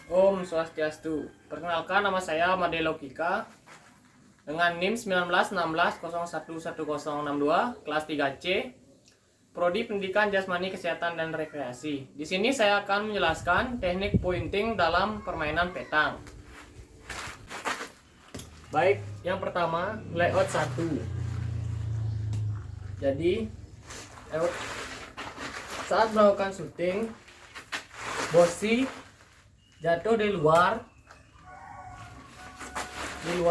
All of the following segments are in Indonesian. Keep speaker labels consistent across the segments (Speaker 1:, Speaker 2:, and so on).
Speaker 1: Om Swastiastu. Perkenalkan, nama saya Made Logika dengan NIM 1916011062 kelas 3C, Prodi Pendidikan Jasmani Kesehatan dan Rekreasi. Di sini saya akan menjelaskan teknik pointing dalam permainan petang. Baik, yang pertama layout 1. Jadi saat melakukan syuting, bosi jatuh di luar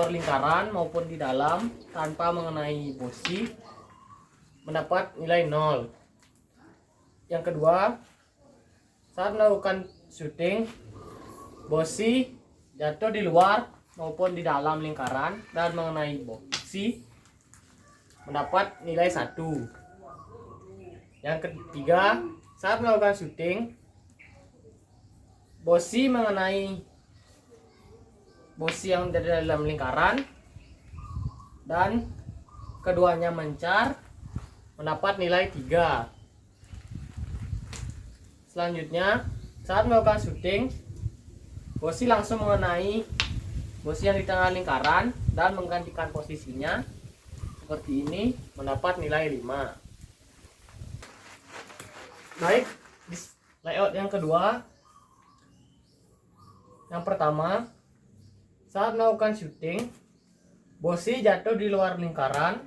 Speaker 1: lingkaran maupun di dalam tanpa mengenai bosi mendapat nilai 0. Yang kedua, saat melakukan syuting, bosi jatuh di luar maupun di dalam lingkaran dan mengenai bosi mendapat nilai 1. Yang ketiga, saat melakukan syuting, bosi mengenai bosi yang ada dalam lingkaran dan keduanya mencar mendapat nilai 3. Selanjutnya, saat melakukan syuting, bosi langsung mengenai bosi yang di tengah lingkaran dan menggantikan posisinya seperti ini mendapat nilai 5. Baik, di layout yang kedua. Yang pertama, saat melakukan syuting, bosi jatuh di luar lingkaran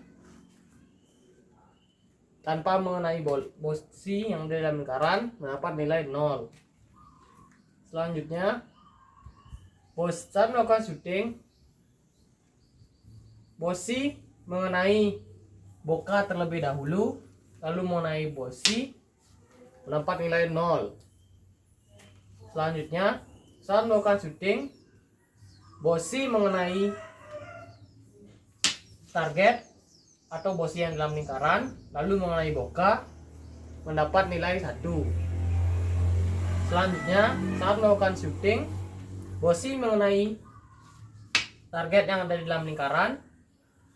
Speaker 1: tanpa mengenai bosi yang di dalam lingkaran mendapat nilai 0. Selanjutnya, saat melakukan syuting, bosi mengenai boka terlebih dahulu, lalu mengenai bosi mendapat nilai 0. Selanjutnya, saat melakukan syuting, bosi mengenai target atau bosi yang dalam lingkaran lalu mengenai boka mendapat nilai 1. Selanjutnya, saat melakukan syuting, bosi mengenai target yang ada di dalam lingkaran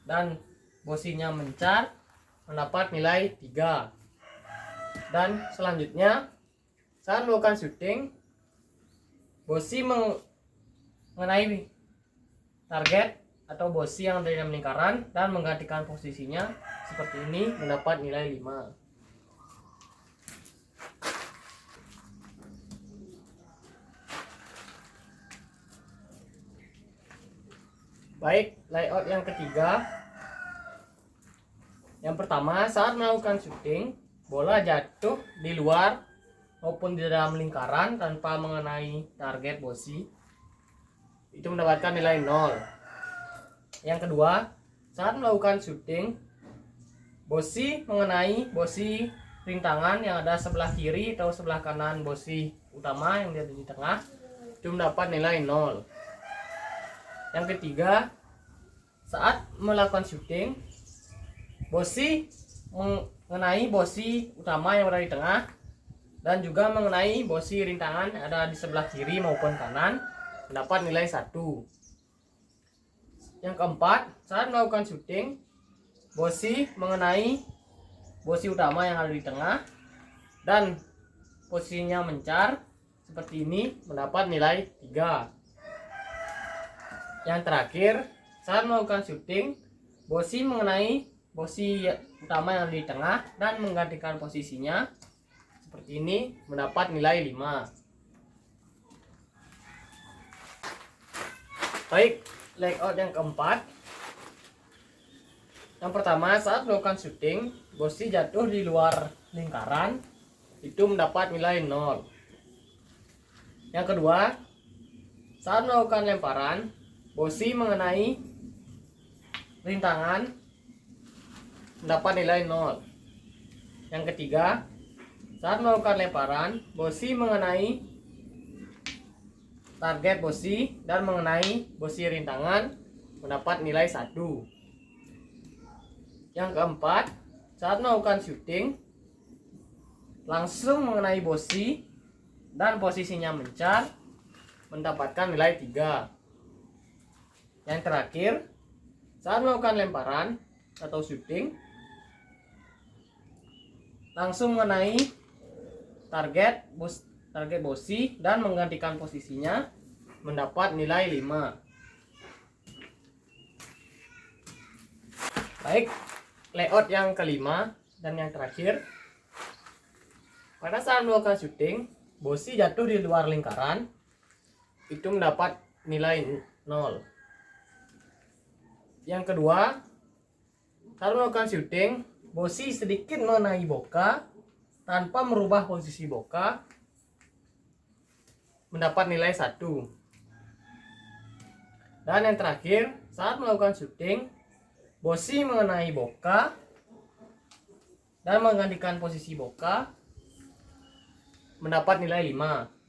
Speaker 1: dan bosinya mencar mendapat nilai 3. Dan selanjutnya, saat melakukan syuting, bosi mengenai target atau bosi yang ada di dalam lingkaran dan menggantikan posisinya seperti ini mendapat nilai 5. Baik, layout yang ketiga. Yang pertama, saat melakukan syuting, bola jatuh di luar maupun di dalam lingkaran tanpa mengenai target bosi, itu mendapatkan nilai 0. Yang kedua, saat melakukan syuting, bosi mengenai bosi rintangan yang ada sebelah kiri atau sebelah kanan bosi utama yang ada di tengah, itu mendapat nilai 0. Yang ketiga, saat melakukan syuting, bosi mengenai bosi utama yang berada di tengah dan juga mengenai bosi rintangan yang ada di sebelah kiri maupun kanan mendapat nilai 1. Yang keempat, saat melakukan syuting, bosi mengenai bosi utama yang ada di tengah dan posisinya mencar seperti ini mendapat nilai 3. Yang terakhir, saat melakukan syuting, bosi mengenai bosi utama yang ada di tengah dan menggantikan posisinya seperti ini mendapat nilai 5. Baik, layout yang keempat. Yang pertama, saat melakukan syuting, bosi jatuh di luar lingkaran, itu mendapat nilai 0. Yang kedua, saat melakukan lemparan, bosi mengenai rintangan mendapat nilai 0. Yang ketiga, saat melakukan lemparan, bosi mengenai target bosi dan mengenai bosi rintangan mendapat nilai 1. Yang keempat, saat melakukan syuting, langsung mengenai bosi dan posisinya mencar mendapatkan nilai 3. Yang terakhir, saat melakukan lemparan atau syuting, langsung mengenai target bosi dan menggantikan posisinya mendapat nilai 5. Baik, layout yang kelima dan yang terakhir. Pada saat melakukan syuting, bosi jatuh di luar lingkaran, itu mendapat nilai 0. Yang kedua, saat melakukan syuting, bosi sedikit mengenai boka tanpa merubah posisi boka, mendapat nilai 1. Dan yang terakhir, saat melakukan syuting, bosi mengenai boka dan menggantikan posisi boka, mendapat nilai 5.